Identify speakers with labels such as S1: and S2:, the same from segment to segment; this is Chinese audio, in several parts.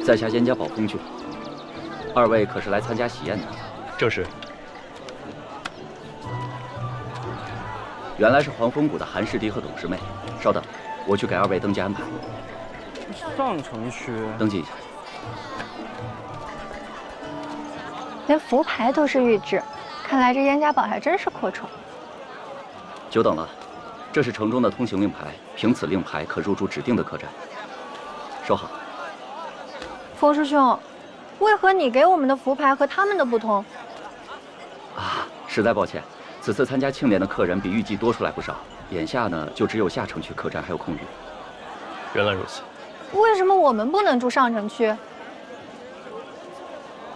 S1: 在下严家堡风俊。二位可是来参加喜宴的？
S2: 正是。
S1: 原来是黄风谷的韩师弟和董师妹。稍等，我去给二位登记安排。
S3: 上城区
S1: 登记一下。
S4: 连福牌都是玉质，看来这严家堡还真是阔绰。
S1: 久等了，这是城中的通行令牌，凭此令牌可入住指定的客栈。收好。
S4: 风师兄，为何你给我们的福牌和他们的不同？
S1: 啊，实在抱歉，此次参加庆典的客人比预计多出来不少，眼下呢就只有下城区客栈还有空余。
S2: 原来如此。
S4: 为什么我们不能住上城区？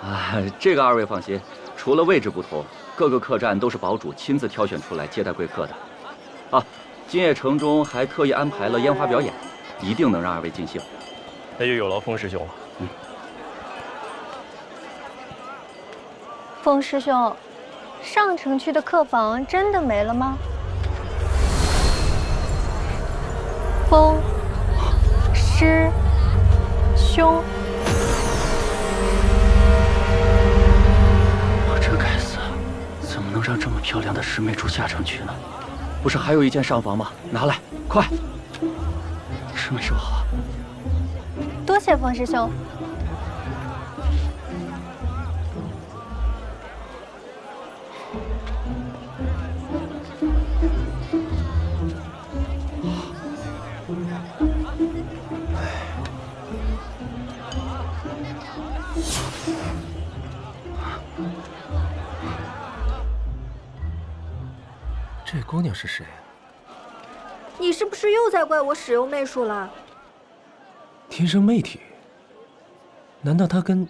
S1: 啊，这个二位放心，除了位置不同，各个客栈都是堡主亲自挑选出来接待贵客的。啊，今夜城中还特意安排了烟花表演，一定能让二位尽兴。
S2: 那就有劳风师兄了。
S4: 风师兄，上城区的客房真的没了吗？风师兄，
S1: 我真该死，怎么能让这么漂亮的师妹住下城区呢？不是还有一间上房吗？拿来，快！师妹收好。
S4: 多谢风师兄。
S5: 这姑娘是谁？
S6: 你是不是又在怪我使用媚术了？
S5: 天生媚体？难道她跟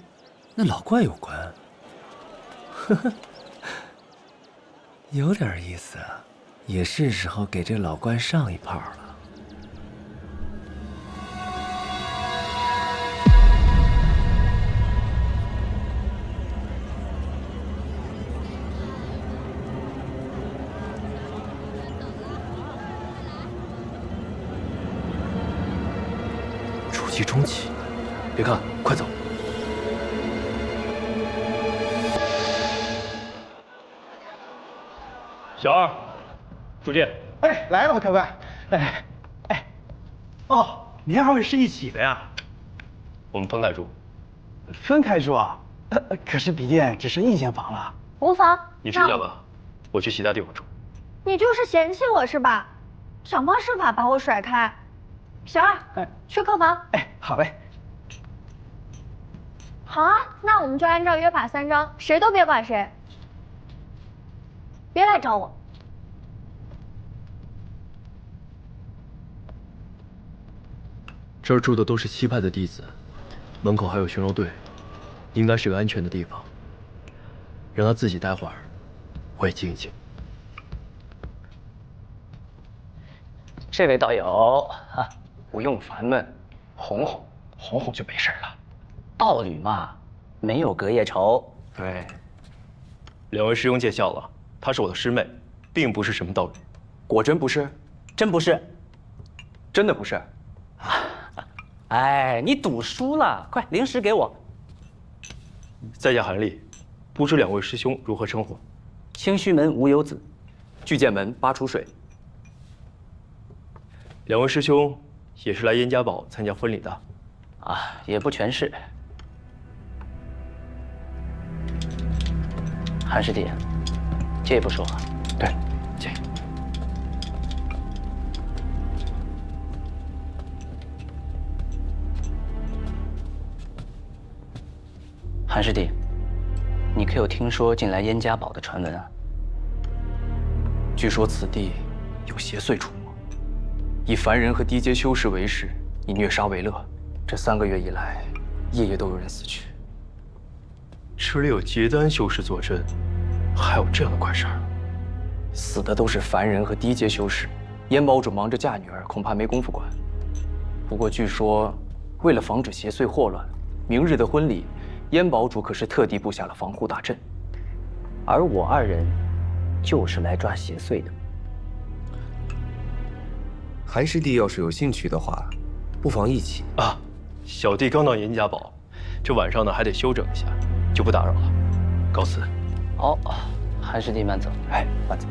S5: 那老怪有关？呵呵，有点意思啊，也是时候给这老怪上一炮了。初期中期，别看，快走！
S2: 小二，出见。
S3: 哎，来了，客官。哦，您二位是一起的呀？
S2: 我们分开住。
S3: 分开住啊？可是笔店只剩一间房了。
S4: 无妨。
S2: 你睡觉吧，我去其他地方住。
S4: 你就是嫌弃我是吧？想方设法把我甩开。小二，去客房。
S3: 好嘞。
S4: 好啊，那我们就按照约法3章，谁都别管谁。别来找我。
S2: 这儿住的都是西派的弟子，门口还有巡逻队，应该是个安全的地方。让他自己待会儿，我也静一静。
S7: 这位道友啊，不用烦闷，哄哄就没事了。道侣嘛，没有隔夜仇。
S2: 对，两位师兄见笑了，她是我的师妹，并不是什么道侣。
S7: 果真不是？真不是？真的不是？哎，你赌输了，快零食给我。
S2: 在下韩立，不知两位师兄如何称呼？
S7: 清虚门无忧子，巨剑门八出水。
S2: 两位师兄也是来燕家堡参加婚礼的？
S7: 啊，也不全是。韩师弟，借一步说话。
S3: 对，借。
S7: 韩师弟，你可有听说近来燕家堡的传闻啊？据说此地有邪祟出没，以凡人和低阶修士为食，以虐杀为乐。这3个月以来，夜夜都有人死去。
S2: 这里有结丹修士坐镇，还有这样的怪事儿？
S7: 死的都是凡人和低阶修士，燕堡主忙着嫁女儿，恐怕没工夫管。不过据说，为了防止邪祟祸乱，明日的婚礼，燕堡主可是特地布下了防护大阵。而我2人，就是来抓邪祟的。
S5: 韩师弟要是有兴趣的话，不妨一起
S2: 啊。小弟刚到严家堡，这晚上呢还得休整一下，就不打扰了，告辞。
S7: 好，韩师弟慢走。
S3: 哎，慢走。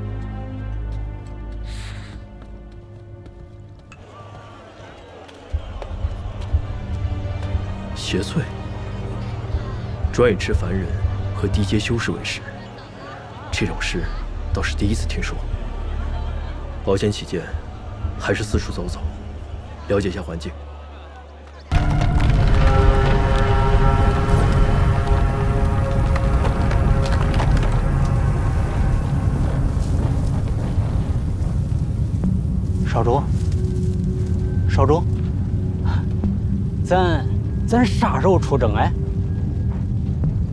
S2: 邪祟，专以持凡人和低阶修士为食，这种事倒是第一次听说。保险起见，还是四处走走，了解一下环境。
S3: 少主，少主，咱啥时候出征哎？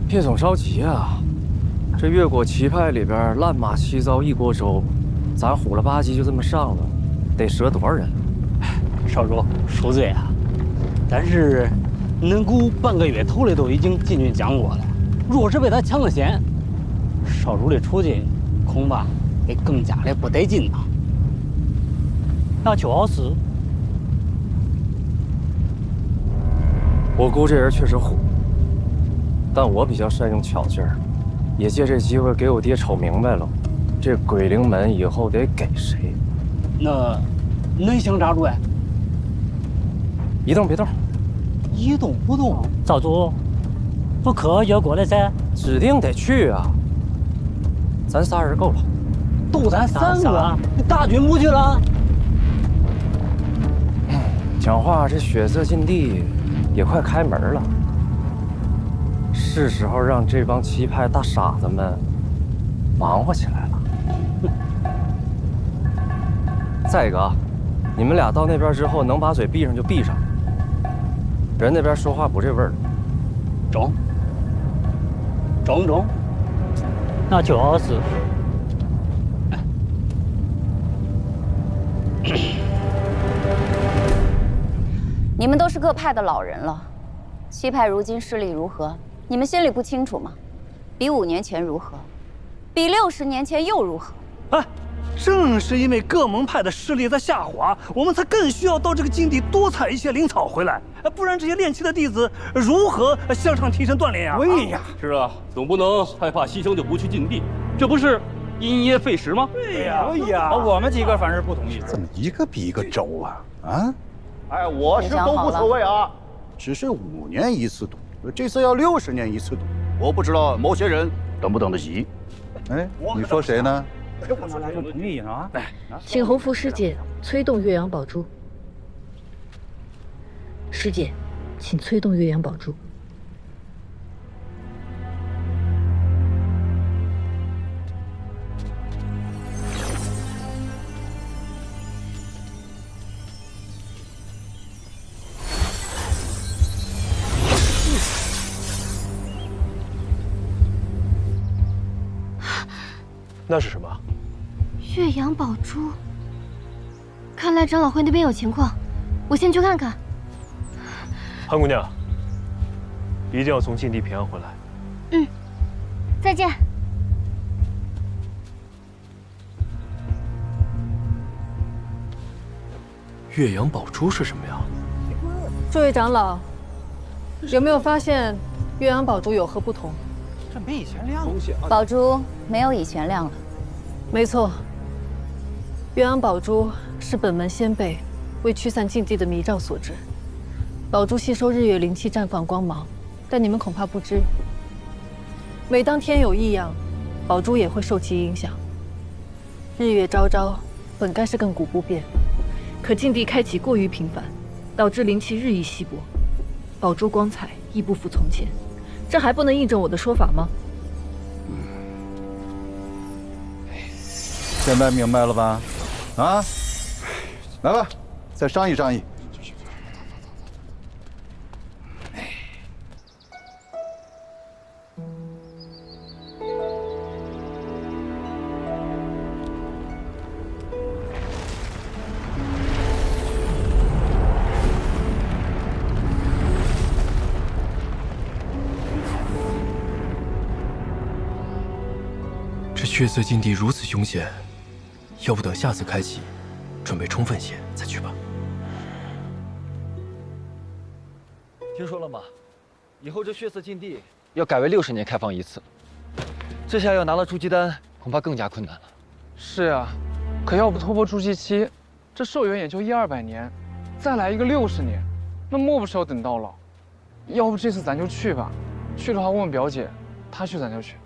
S5: 别总着急啊，这越国旗派里边乱马七糟一锅粥，咱虎了吧唧就这么上了，得折多少人？
S3: 少主恕罪啊，但是恁姑半个月头里都已经进军江国了，若是被他抢了先，少主的处境恐怕得更加的不得劲呐。那就是，
S5: 我姑这人确实虎，但我比较善用巧劲儿，也借这机会给我爹瞅明白了，这鬼灵门以后得给谁。
S3: 那恁想咋着呀？
S5: 一动别动，
S3: 一动不动。
S8: 少主，不可越过了噻。
S5: 指定得去啊！咱仨人够了，
S3: 都咱三个，大军不去了。
S5: 讲话这血色禁地也快开门了，是时候让这帮旗派大傻子们忙活起来了。再一个啊，你们俩到那边之后，能把嘴闭上就闭上，人那边说话不这味儿。
S3: 中，
S8: 那就是。
S9: 你们都是各派的老人了，七派如今势力如何？你们心里不清楚吗？比5年前如何？比60年前又如何？
S10: 哎，正是因为各门派的势力在下滑，我们才更需要到这个禁地多采一些灵草回来，不然这些练气的弟子如何向上提升锻炼呀？
S3: 对呀，
S11: 是啊，总不能害怕牺牲就不去禁地，这不是因噎废食吗？
S10: 对呀，
S3: 对呀，
S10: 我们几个反正不同意。
S12: 怎么一个比一个轴啊？啊？
S13: 哎，我是都无所谓啊，只是5年一次赌，这次要60年一次赌，我不知道某些人等不等得起。
S12: 哎，你说谁呢？
S10: 我们来就同意啊！哎，
S14: 请洪福师姐催动岳阳宝珠。师姐，请催动岳阳宝珠。
S2: 那是什么？
S6: 岳阳宝珠。看来长老会那边有情况，我先去看看。
S2: 韩姑娘，一定要从禁地平安回来。
S6: 嗯，再见。
S2: 岳阳宝珠是什么呀？
S15: 诸位长老，有没有发现岳阳宝珠有何不同？
S3: 这没以前亮了。
S9: 宝珠没有以前亮了。
S15: 没错，岳阳宝珠是本门先辈为驱散禁忌的迷障所制。宝珠吸收日月灵气，绽放光芒，但你们恐怕不知，每当天有异样，宝珠也会受其影响。日月昭昭，本该是亘古不变，可禁地开启过于频繁，导致灵气日益稀薄，宝珠光彩亦不复从前。这还不能印证我的说法吗？
S12: 现在明白了吧？啊，来吧，再商议商议。
S2: 这血色禁地如此凶险，要不等下次开启，准备充分些再去吧。
S16: 听说了吗？
S5: 以后这血色禁地要改为60年开放一次，这下要拿到筑基丹，恐怕更加困难了。
S16: 是啊，可要不突破筑基期，这寿元也就100-200年，再来一个60年，那莫不是要等到老？要不这次咱就去吧，去的话问问表姐，她去咱就去。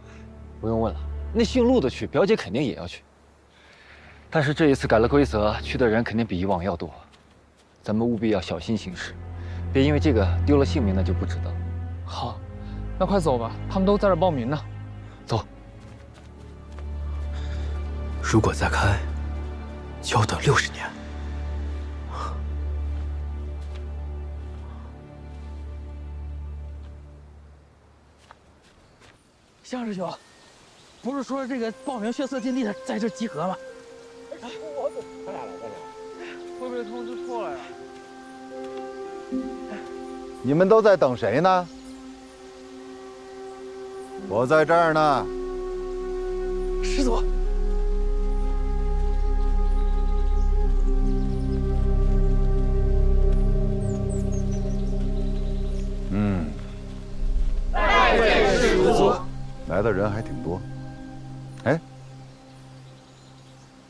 S5: 不用问了，那姓陆的去，表姐肯定也要去。但是这一次改了规则，去的人肯定比以往要多，咱们务必要小心行事，别因为这个丢了性命，那就不值得。
S16: 好，那快走吧，他们都在这报名呢。
S5: 走。
S2: 如果再开，就要等60年。
S10: 向师兄，不是说这个报名血色禁地的在这集合吗？
S16: 快点来，会不会通知错了呀？
S12: 你们都在等谁呢？我在这儿呢。
S10: 师祖。
S12: 师祖。来的人还挺多。哎，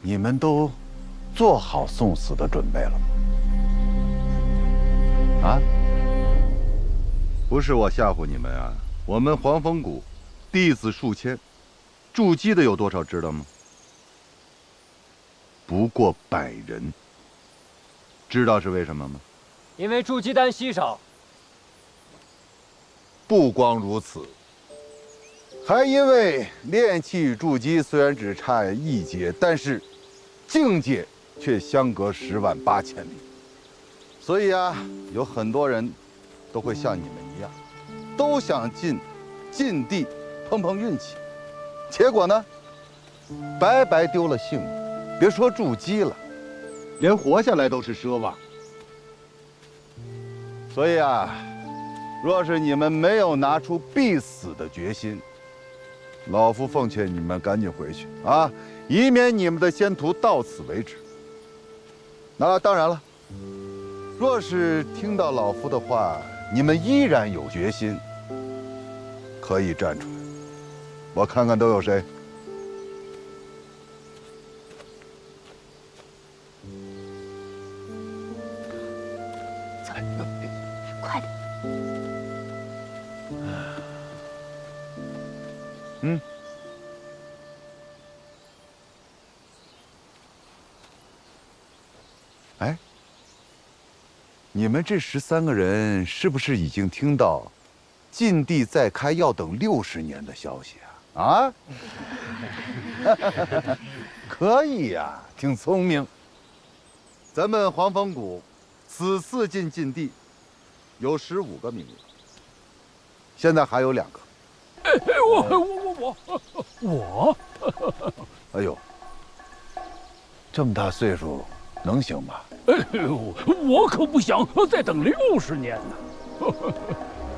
S12: 你们都做好送死的准备了吗？啊？不是我吓唬你们啊！我们黄风谷弟子数千，筑基的有多少知道吗？不过100人。知道是为什么吗？
S5: 因为筑基丹稀少。
S12: 不光如此，还因为炼气与筑基虽然只差1阶，但是境界却相隔108000里。所以啊，有很多人都会像你们一样，都想进禁地碰碰运气，结果呢，白白丢了性命。别说筑基了，连活下来都是奢望。所以啊，若是你们没有拿出必死的决心，老夫奉劝你们赶紧回去啊，以免你们的仙途到此为止。那当然了，若是听到老夫的话，你们依然有决心，可以站出来，我看看都有谁。
S6: 快点！
S12: 嗯。哎，你们这13个人是不是已经听到禁地再开要等60年的消息啊？啊？可以呀，挺聪明。咱们黄风谷此次进禁地有15个名额，现在还有2个。
S10: 我，
S12: 哎呦，这么大岁数能行吗？
S10: 我可不想再等60年呢。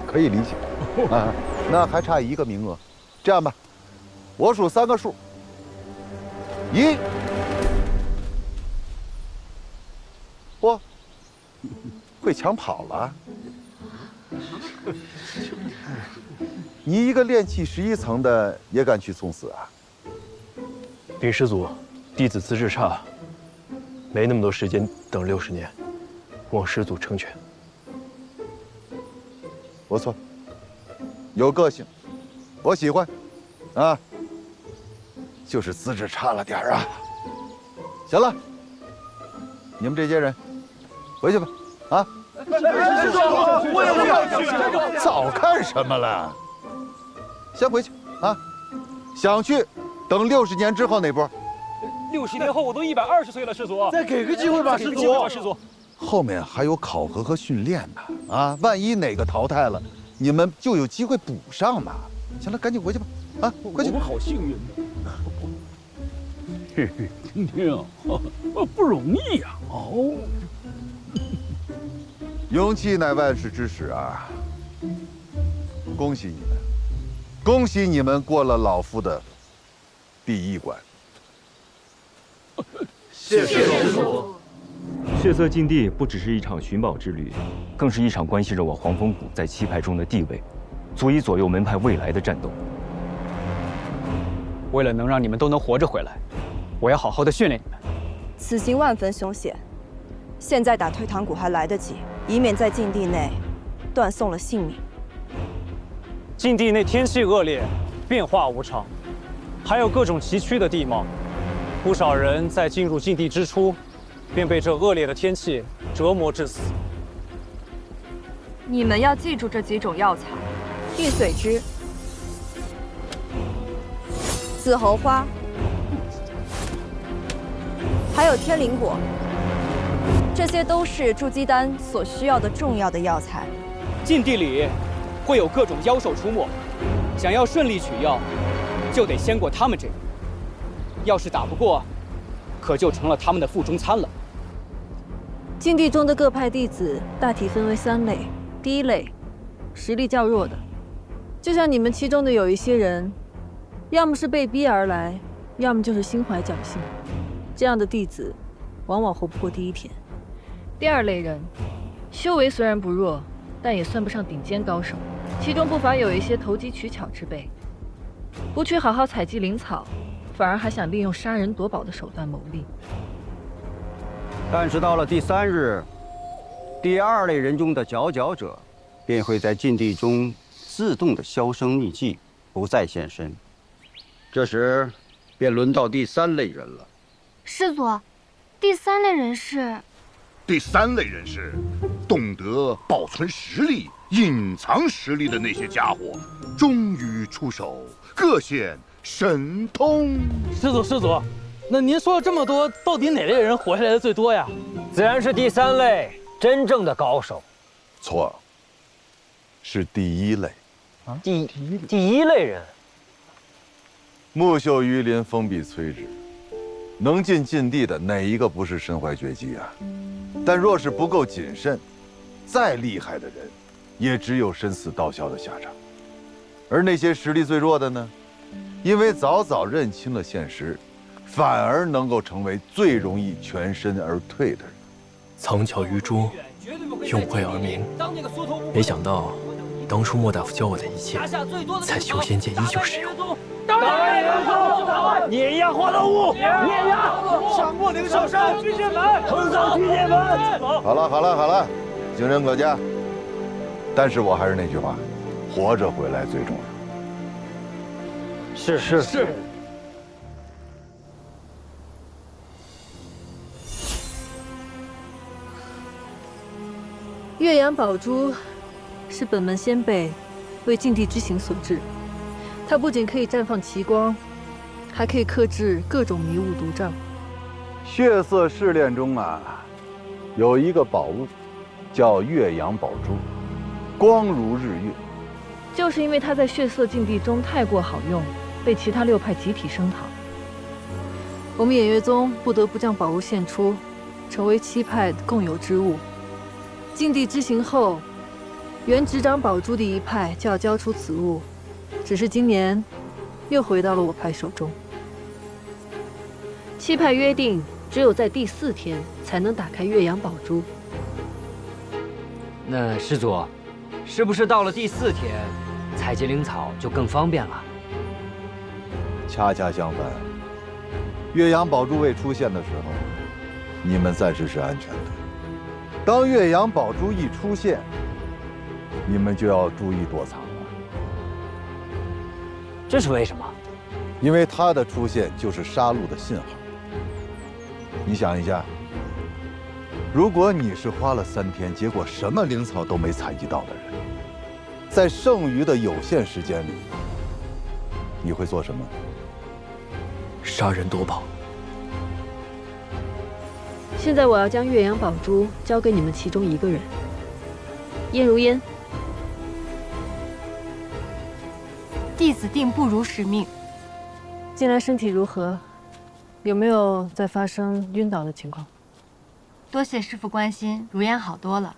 S12: 可以理解啊，那还差1个名额。这样吧，我数3个数，1，嚯，会抢跑了。你一个炼气11层的也敢去送死啊？
S2: 禀师祖，弟子资质差，没那么多时间等60年，望师祖成全。
S12: 不错，有个性，我喜欢，啊，就是资质差了点儿啊。行了，你们这些人回去吧，啊。
S10: 我也要去。
S12: 早干什么了？先回去啊！想去，等60年之后那波。
S11: 60年后我都120岁了，师祖。
S10: 再给个机会吧，师祖。
S11: 师祖，
S12: 后面还有考核和训练呢，啊，万一哪个淘汰了，你们就有机会补上嘛。行了，赶紧回去吧，啊，回去。
S11: 我们好幸运呢。嘿嘿，听听，不容易呀。哦。
S12: 勇气乃万世之始啊！恭喜你们，恭喜你们过了老夫的第1关。
S17: 谢谢师祖。血色禁地不只是一场寻宝之旅，更是一场关系着我黄风谷在棋牌中的地位
S18: 足以左右门派未来的战斗。
S19: 为了能让你们都能活着回来，我要好好的训练你们。
S20: 此行万分凶险，现在打退堂鼓还来得及，以免在禁地内断送了性命。
S8: 禁地内天气恶劣，变化无常，还有各种崎岖的地貌，不少人在进入禁地之初，便被这恶劣的天气折磨致死。
S20: 你们要记住这几种药材：玉髓枝、紫侯花，还有天灵果。这些都是筑基丹所需要的重要的药材。
S19: 禁地里会有各种妖兽出没，想要顺利取药，就得先过他们这里。要是打不过，可就成了他们的腹中餐了。
S15: 禁地中的各派弟子大体分为3类。第一类，实力较弱的，就像你们其中的有一些人，要么是被逼而来，要么就是心怀侥幸。这样的弟子，往往活不过第一天。第二类人，修为虽然不弱，但也算不上顶尖高手，其中不乏有一些投机取巧之辈，不去好好采集灵草，反而还想利用杀人夺宝的手段谋利。
S21: 但是到了第3日，第2类人中的佼佼者，便会在禁地中自动的销声匿迹，不再现身。这时，便轮到第3类人了。
S6: 师祖，第3类人是？
S13: 第3类人是懂得保存实力、隐藏实力的那些家伙，终于出手，各显神通。
S8: 师祖，那您说了这么多，到底哪类人活下来的最多呀？
S22: 自然是第3类。真正的高手，
S12: 错，是第1类。
S22: 啊，第一类人。
S12: 木秀于林，风必摧之。能进禁地的哪一个不是身怀绝技啊？但若是不够谨慎，再厉害的人，也只有身死道消的下场。而那些实力最弱的呢，因为早早认清了现实，反而能够成为最容易全身而退的人。
S2: 藏巧于拙，用晦而明。没想到，当初莫大夫教我的一切，在修仙界依旧适用。
S11: 碾压花刀屋，碾压上莫灵兽山，巨剑门，横扫巨剑门。
S12: 好了，行人可嘉。但是我还是那句话，活着回来最重要。
S22: 是。
S15: 岳阳宝珠是本门先辈为禁地之行所制，它不仅可以绽放奇光，还可以克制各种迷雾毒障。
S12: 血色试炼中啊，有一个宝物，叫岳阳宝珠，光如日月。
S15: 就是因为它在血色禁地中太过好用，被其他6派集体声讨。我们偃月宗不得不将宝物献出，成为7派的共有之物。禁地之行后，原执掌宝珠的一派就要交出此物，只是今年又回到了我派手中。7派约定，只有在第4天才能打开岳阳宝珠。
S22: 那师祖，是不是到了第4天，采集灵草就更方便了？
S12: 恰恰相反，岳阳宝珠未出现的时候，你们暂时是安全的。当岳阳宝珠一出现，你们就要注意躲藏了。
S22: 这是为什么？
S12: 因为它的出现就是杀戮的信号。你想一下，如果你是花了3天，结果什么灵草都没采集到的人，在剩余的有限时间里，你会做什么？
S2: 杀人夺宝。
S15: 现在我要将岳阳宝珠交给你们其中一个人，燕如烟。
S6: 弟子定不辱使命。
S15: 近来身体如何？有没有再发生晕倒的情况？
S6: 多谢师父关心，如烟好多了。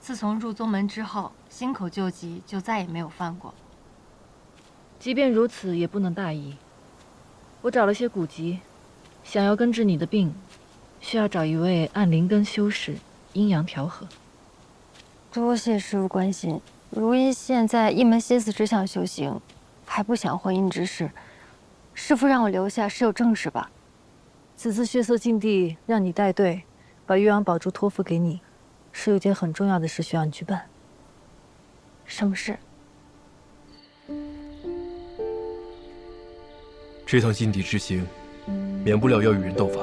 S6: 自从入宗门之后，心口救急就再也没有犯过。
S15: 即便如此，也不能大意。我找了些古籍，想要根治你的病，需要找一位按灵根修士，阴阳调和。
S6: 多谢师父关心。如茵现在一门心思只想修行，还不想婚姻之事。师父让我留下是有正事吧？
S15: 此次血色禁地让你带队，把岳阳宝珠托付给你，是有件很重要的事需要你去办。
S6: 什么事？
S2: 这趟禁地之行，免不了要与人斗法，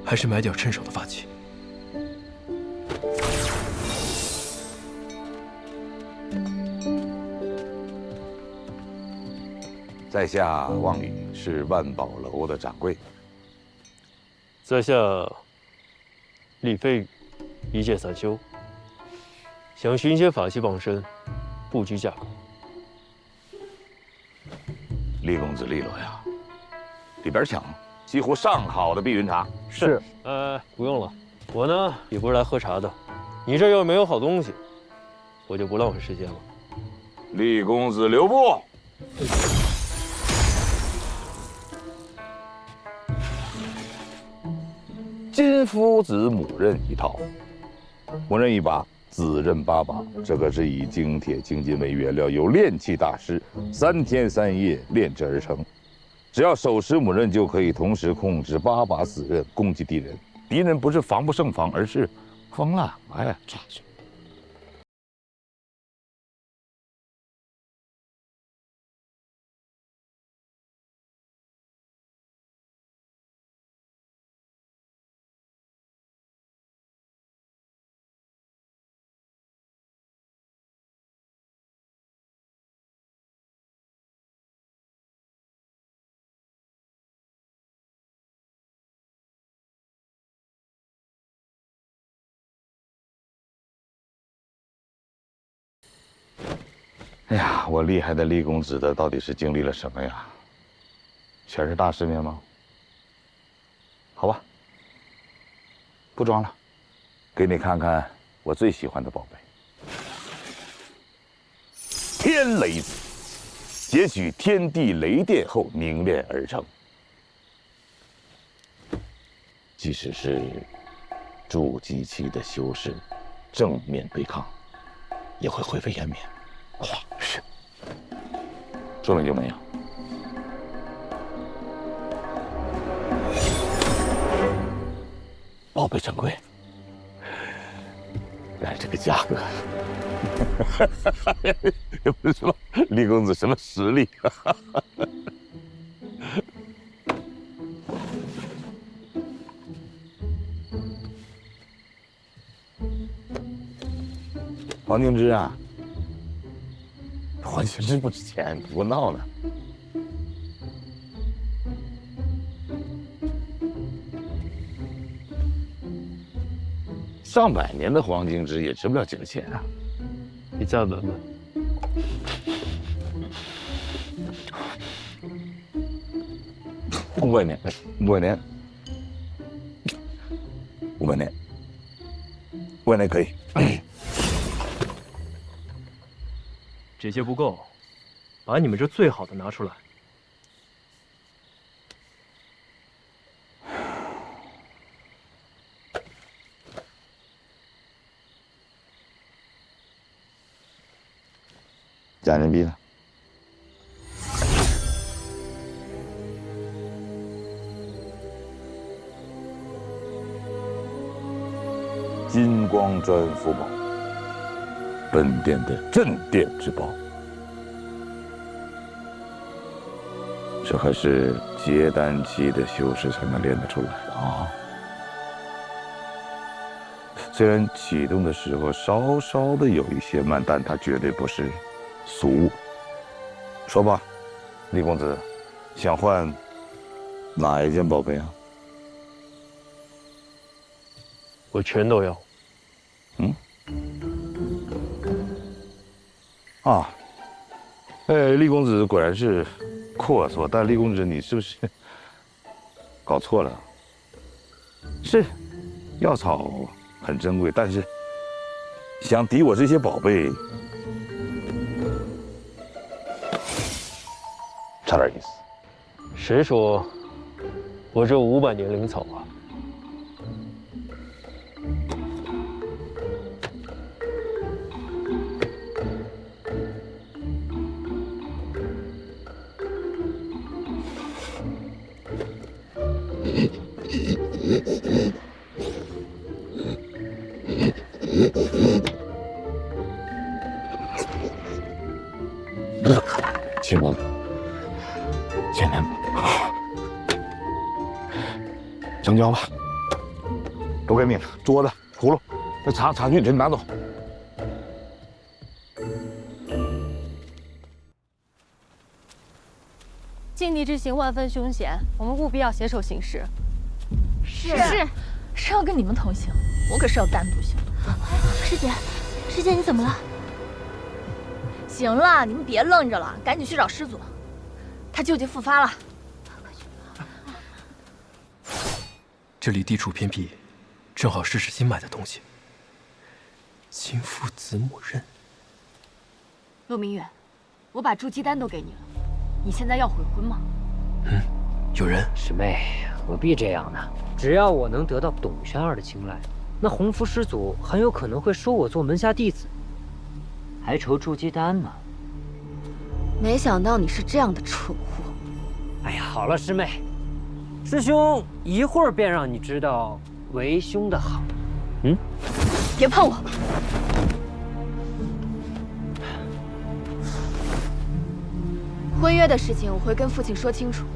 S2: 还是买点趁手的法器。
S1: 在下望宇是万宝楼的掌柜。
S2: 在下李飞宇，一介散修，想寻些法器傍身，不拘价格。
S1: 厉公子利落呀，里边请，几乎上好的碧云茶。
S2: 是，不用了，我呢也不是来喝茶的。你这要是没有好东西，我就不浪费时间了。
S1: 厉公子留步。 金夫子母刃一套，母刃一把，子刃8把。这可是以精铁、精金为原料，由炼器大师3天3夜炼制而成。只要手持母刃，就可以同时控制8把子刃攻击敌人。敌人不是防不胜防，而是疯了。哎，这是。 哎呀，我厉害的厉公子的到底是经历了什么呀？全是大世面吗？好吧，不装了，给你看看我最喜欢的宝贝——天雷子，截取天地雷电后凝练而成。即使是筑基期的修士，正面对抗，也会灰飞烟灭。 哇，是，说没就没有。宝贝珍贵，但是这个价格，也不是说厉公子什么实力。黄敬之啊。 黄敬之不值钱，不闹呢。上百年的黄敬之也值不了几个钱啊！
S2: 你再闻闻。
S1: 500年，500年，500年，500年可以。
S2: 这些不够，把你们这最好的拿出来。
S1: 假人民币呢？金光砖符宝。 本殿的镇店之宝，这还是结丹期的修士才能练得出来的啊！虽然启动的时候稍稍的有一些慢，但它绝对不是俗物。说吧，厉公子，想换哪一件宝贝啊？
S2: 我全都要。
S1: 嗯。 啊，厉公子果然是阔绰，但厉公子你是不是搞错了？是，药草很珍贵，但是想抵我这些宝贝，差点意思。
S2: 谁说我这500年灵草啊？
S1: 亲们，亲们，成交吧。都给你了，桌子、葫芦，那茶具你拿走。
S4: 禁地之行万分凶险，我们务必要携手行事。
S7: 是要跟你们同行，我可是要单独行。
S23: 师姐，师姐你怎么了？
S7: 行了，你们别愣着了，赶紧去找师祖。他旧疾复发了。
S2: 这里地处偏僻，正好试试新买的东西。金父子母刃。
S4: 陆明远，我把筑基丹都给你了，你现在要悔婚吗？
S2: 有人。
S22: 师妹，何必这样呢？只要我能得到董玄儿的青睐，那洪福师祖很有可能会收我做门下弟子，还愁筑基丹吗？
S4: 没想到你是这样的蠢货。
S22: 哎呀，好了，师妹，师兄一会儿便让你知道为兄的好。
S7: 别碰我！
S4: 婚约的事情我会跟父亲说清楚，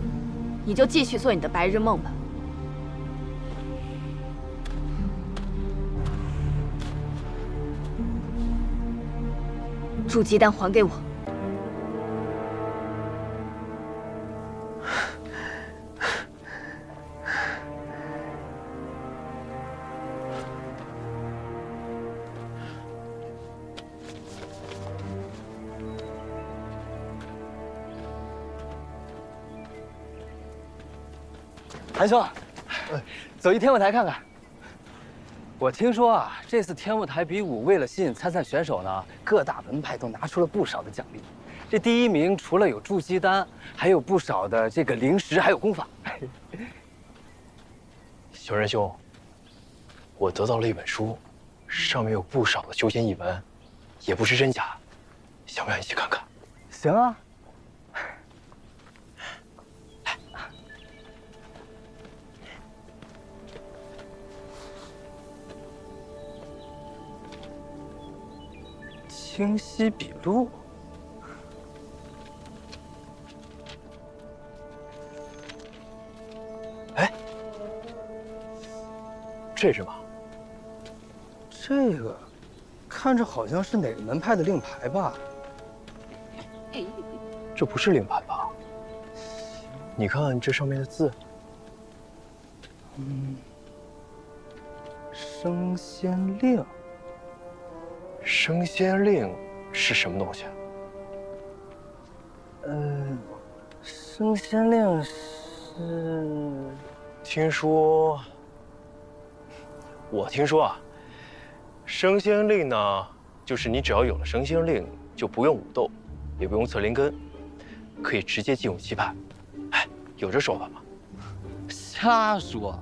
S4: 你就继续做你的白日梦吧。筑基丹还给我！
S24: 韩兄，走一天幕台看看。我听说啊，这次天幕台比武为了吸引参赛选手呢，各大门派都拿出了不少的奖励。这第一名除了有筑基丹，还有不少的这个灵石，还有功法。
S2: 小仁兄，我得到了一本书，上面有不少的修仙译文，也不知真假，想不想一起看看？
S24: 行啊。清晰笔录。
S2: 哎，这是嘛？
S24: 这个看着好像是哪个门派的令牌吧？
S2: 这不是令牌吧？你看这上面的字。
S24: 升仙令。
S2: 升仙令是什么东西啊？
S24: 升仙令是……
S2: 我听说啊，升仙令呢，就是你只要有了升仙令，就不用武斗，也不用测灵根，可以直接进入七派。哎，有这说法吗？
S24: 瞎说！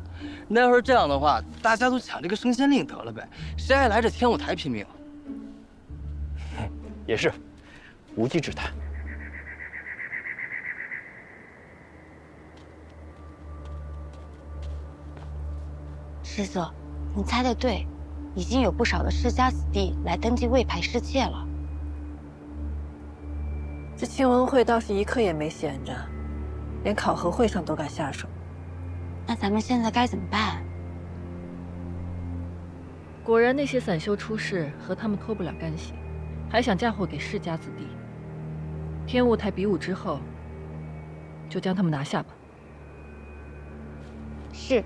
S24: 那要是这样的话，大家都抢这个升仙令得了呗，谁还来这天舞台拼命？
S2: 也是，无稽之谈。
S9: 师祖，你猜得对，已经有不少的世家子弟来登记魏牌师妾了。
S15: 这青文会倒是一刻也没闲着，连考核会上都敢下手。
S9: 那咱们现在该怎么办？
S14: 果然那些散修出世和他们脱不了干系。还想嫁祸给世家子弟。天雾台比武之后，就将他们拿下吧。
S9: 是。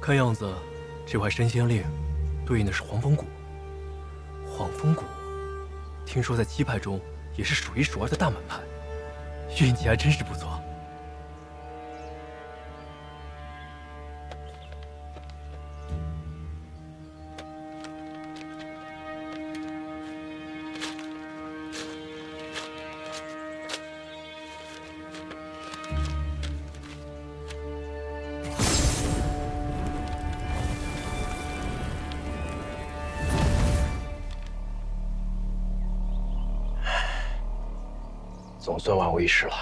S2: 看样子，这块升仙令对应的是黄风谷。黄风谷，听说在七派中也是数一数二的大门派，运气还真是不错。总算万无一失了。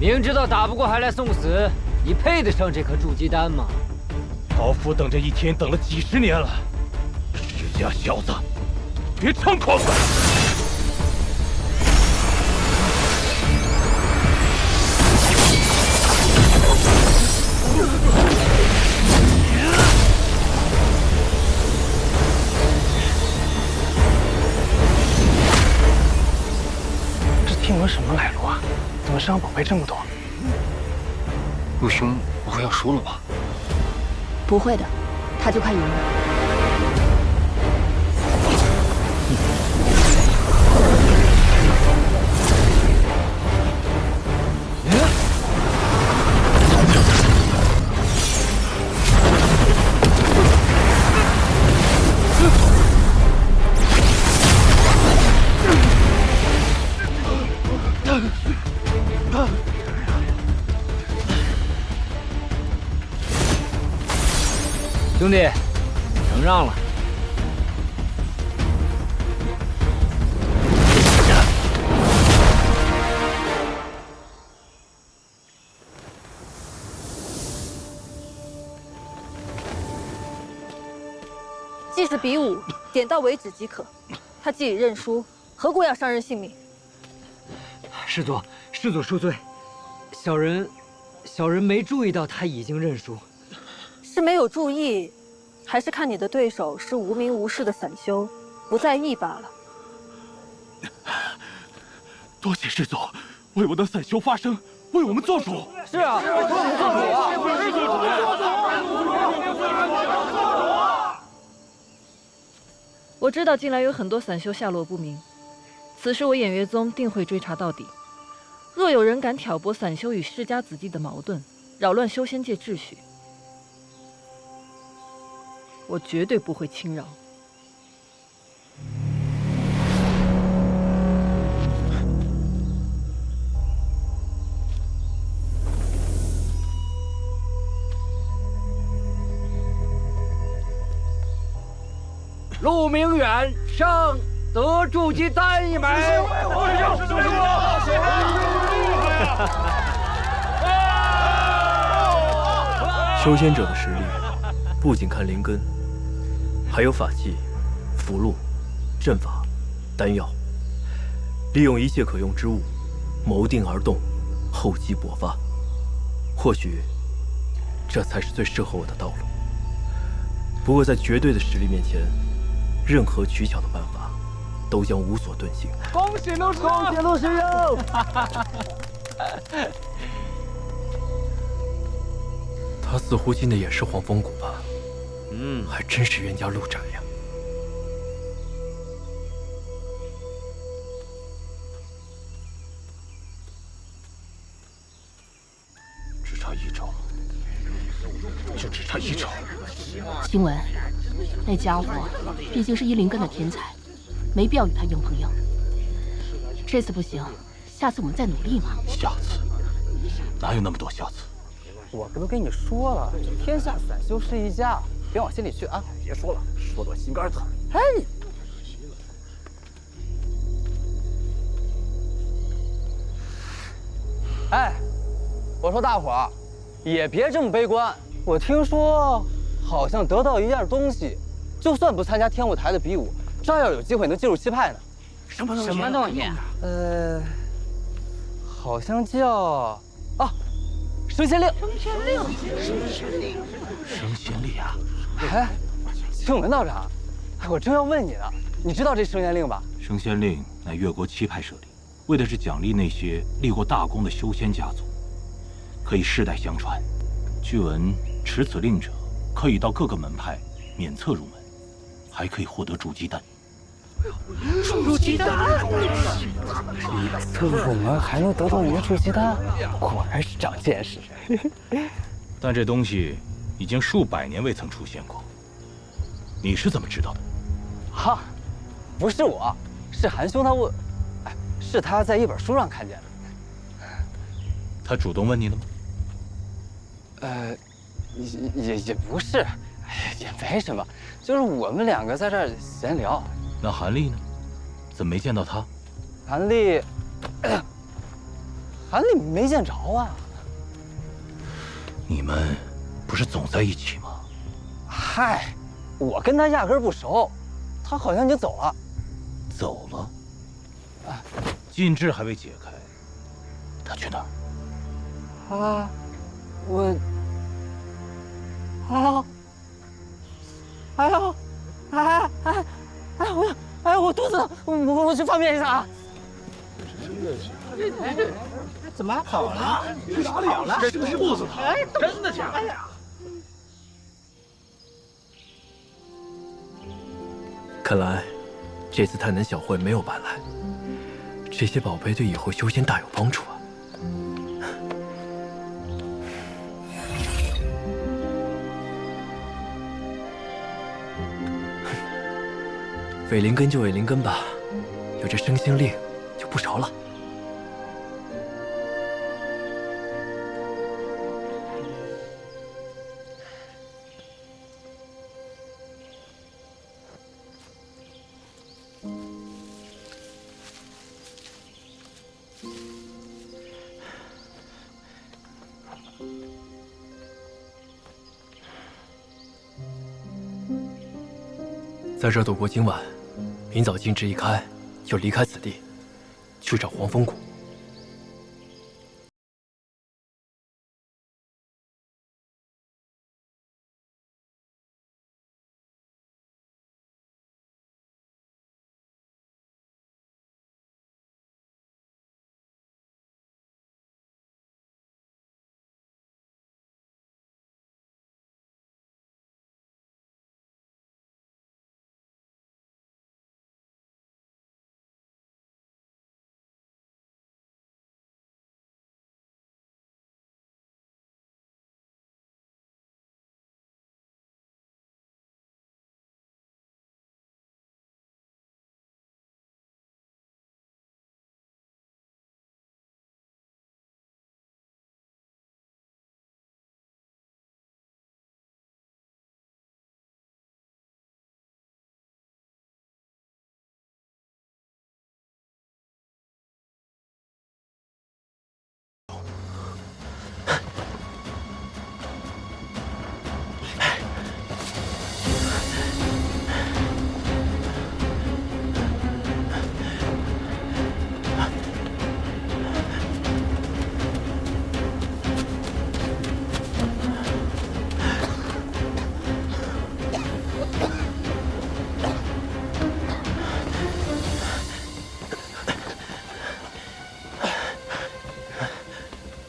S22: 明知道打不过还来送死，你配得上这颗筑基丹吗？
S17: 老夫等这一天等了几十年了，石家小子，别猖狂了！
S24: 这听闻什么来路啊？怎么身上宝贝这么多？
S2: 陆兄不会要输了吧？
S4: 不会的，他就快赢了。
S22: 兄弟，能让了。
S15: 既是比武，点到为止即可。他既已认输，何故要伤人性命？
S22: 师祖恕罪，小人没注意到他已经认输。
S15: 是没有注意，还是看你的对手是无名无事的散修，不在意罢了。
S17: 多谢师祖，为我的散修发声，为我们做主。
S24: 是啊，为我们做
S14: 主啊！我知道近来有很多散修下落不明，此事我偃月宗定会追查到底。若有人敢挑拨散修与世家子弟的矛盾，扰乱修仙界秩序，我绝对不会轻饶。
S22: 陆明远胜，得筑基丹一枚。
S2: 修仙者的实力，不仅看灵根，还有法器、符箓、阵法、丹药，利用一切可用之物，谋定而动，厚积薄发。或许，这才是最适合我的道路。不过，在绝对的实力面前，任何取巧的办法，都将无所遁形。
S24: 恭喜陆师，恭喜陆师兄！
S2: 他似乎进的也是黄风谷吧？还真是冤家路窄呀。
S17: 只差一招，就只差一招。
S3: 晴雯，那家伙毕竟是一灵根的天才，没必要与他硬碰硬。这次不行，下次我们再努力嘛。
S17: 下次？哪有那么多下次？
S24: 我不都跟你说了，天下散修是一家，别往心里去啊！别说了，说得我心肝疼。嘿，哎，我说大伙儿，也别这么悲观。我听说，好像得到一样东西，就算不参加天舞台的比武，照样有机会能进入七派呢。
S22: 什么东西？
S24: 好像叫升仙令。
S17: 升仙令啊！
S24: 哎，青文道长，我正要问你呢，你知道这升仙令吧？
S5: 升仙令乃越国七派设立，为的是奖励那些立过大功的修仙家族，可以世代相传。据闻持此令者，可以到各个门派免册入门，还可以获得筑基丹。
S24: 出鸡蛋！我们还能得到一个出鸡蛋，果然是长见识。
S5: 但这东西已经数百年未曾出现过，你是怎么知道的？
S24: 哈，不是我，是韩兄他问，哎，是他在一本书上看见的。
S5: 他主动问你的吗？
S24: 也不是，哎，也没什么，就是我们两个在这儿闲聊。
S5: 那韩丽呢？怎么没见到她？
S24: 韩丽，韩丽没见着啊。
S5: 你们不是总在一起吗？
S24: 嗨，我跟他压根儿不熟，他好像已经走了。
S5: 走了？啊，禁制还未解开，他去哪儿？
S24: 啊，我，我肚子，我去方便一下啊。
S10: 怎么跑了？去哪里了？这肚子疼，真的假的呀？
S2: 看来这次太南小会没有白来，这些宝贝对以后修仙大有帮助啊！伪灵根就伪灵根吧，有这生星令就不着了。在这度过今晚，明早禁制一开，就离开此地，去找黄风谷。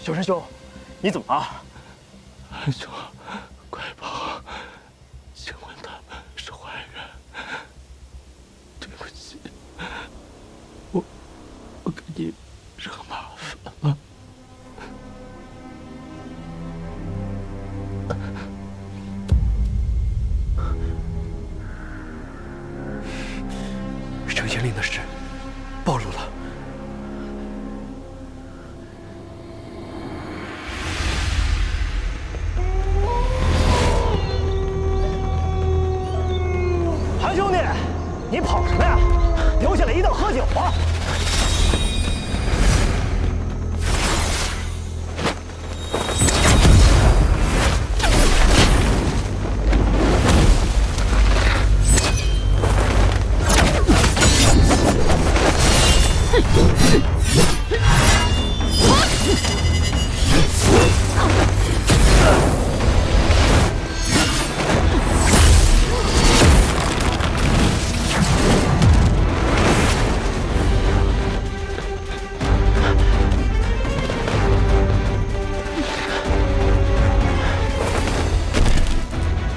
S2: 小师兄，你怎么了？
S11: 韩兄，快跑！请问他们是坏人？对不起，我给你惹麻烦了。
S2: 成仙令的事暴露了。
S24: 韩兄弟，你跑什么呀？留下来一道喝酒啊！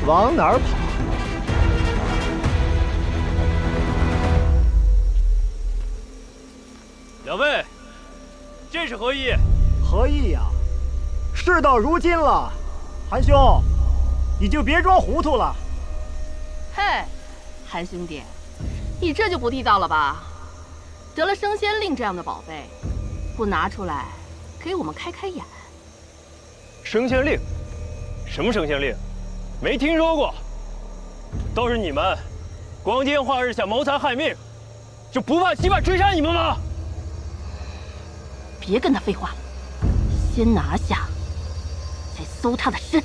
S24: 往哪儿跑？
S2: 两位，这是何意？
S16: 何意呀？事到如今了，韩兄，你就别装糊涂了。
S3: 嘿，韩兄弟，你这就不地道了吧？得了升仙令这样的宝贝，不拿出来给我们开开眼。
S2: 升仙令？什么升仙令？没听说过。倒是你们，光天化日下谋财害命，就不怕七派追杀你们吗？
S3: 别跟他废话了，先拿下，再搜他的身。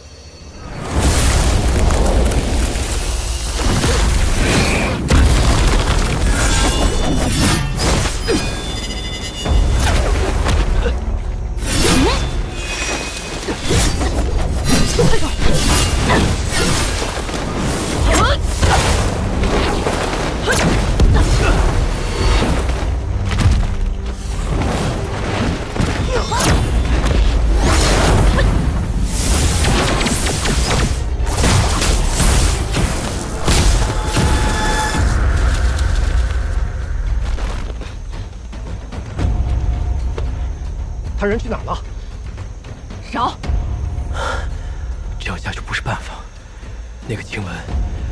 S16: 他人去哪儿了？
S3: 找。
S2: 这样下去不是办法。那个晴雯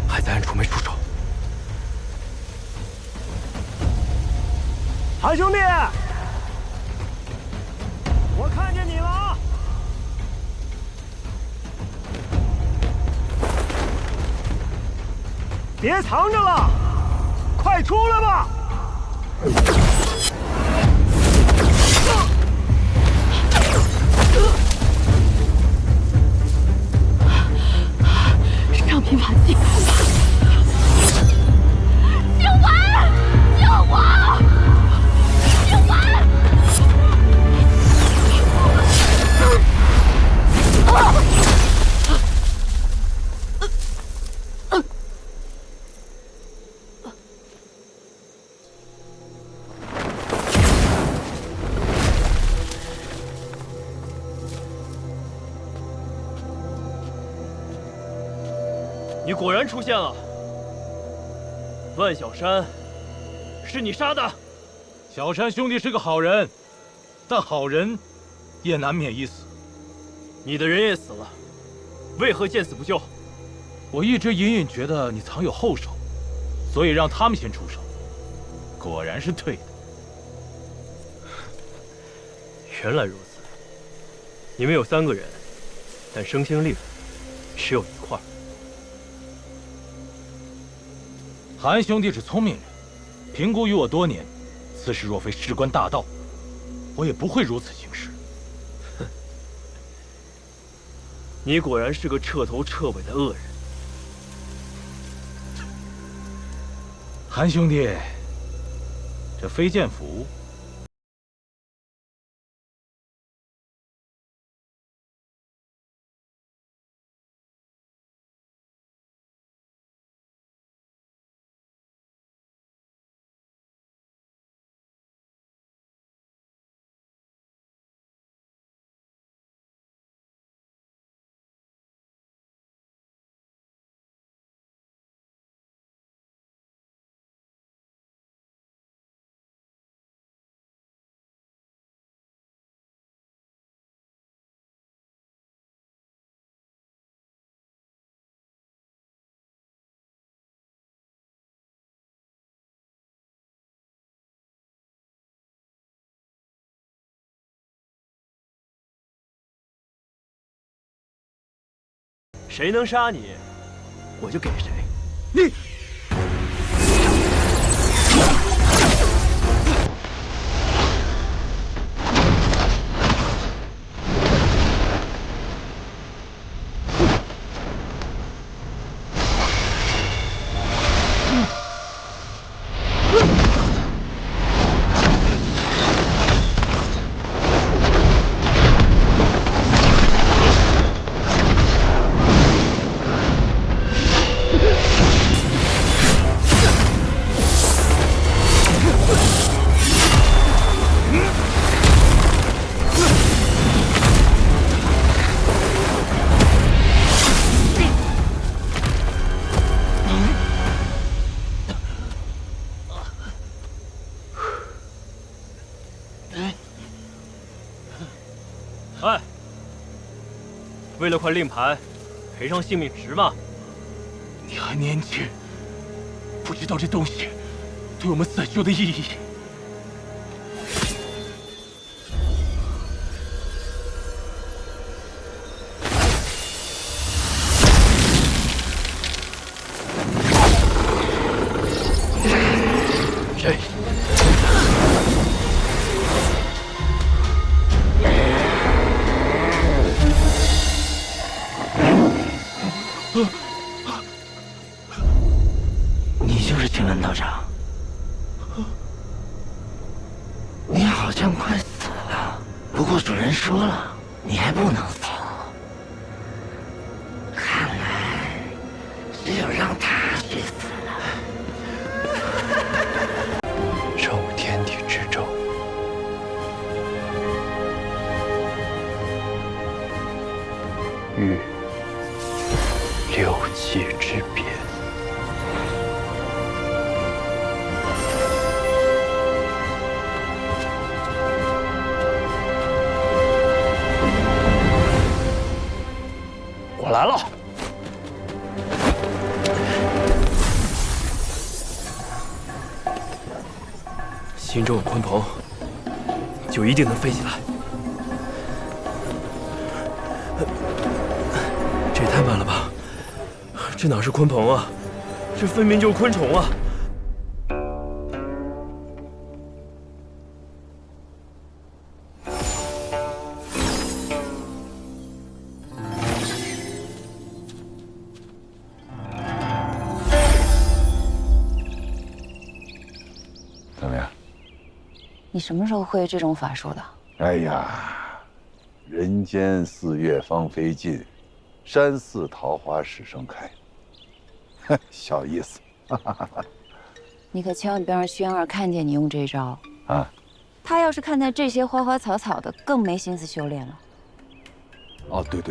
S2: 还在暗处没出手。
S16: 韩兄弟，我看见你了。别藏着了，快出来吧！
S3: 上品法器，晴雯，救我！晴雯！
S2: 你果然出现了，万小山，是你杀的。
S5: 小山兄弟是个好人，但好人也难免一死。
S2: 你的人也死了，为何见死不救？
S5: 我一直隐隐觉得你藏有后手，所以让他们先出手。果然是对的。
S2: 原来如此，你们有3个人，但升仙令只有1块。
S5: 韩兄弟是聪明人，评估于我多年，此事若非事关大道，我也不会如此行事。
S2: 哼，你果然是个彻头彻尾的恶人。
S5: 韩兄弟，这飞剑符
S2: 谁能杀你，我就给谁。
S16: 你。
S2: 哎，为了块令牌，赔上性命值吗？
S17: 你还年轻，不知道这东西对我们散修的意义。
S2: 谁？
S10: 你就是青兰道长。你好像快死了，不过主人说了，你还不能死。看来只有让他去死了。
S11: 受天地之咒，遇六气之别。
S2: 我来了。心中有鲲鹏，就一定能飞起来。这也太慢了吧！这哪是鲲鹏啊，这分明就是昆虫啊！
S12: 怎么样？
S9: 你什么时候会这种法术的？
S12: 哎呀，人间四月芳菲尽，山寺桃花始盛开。哼，小意思。
S9: 你可千万别让轩儿看见你用这招
S12: 啊！
S9: 他要是看见这些花花草草的，更没心思修炼了。
S12: 哦，对，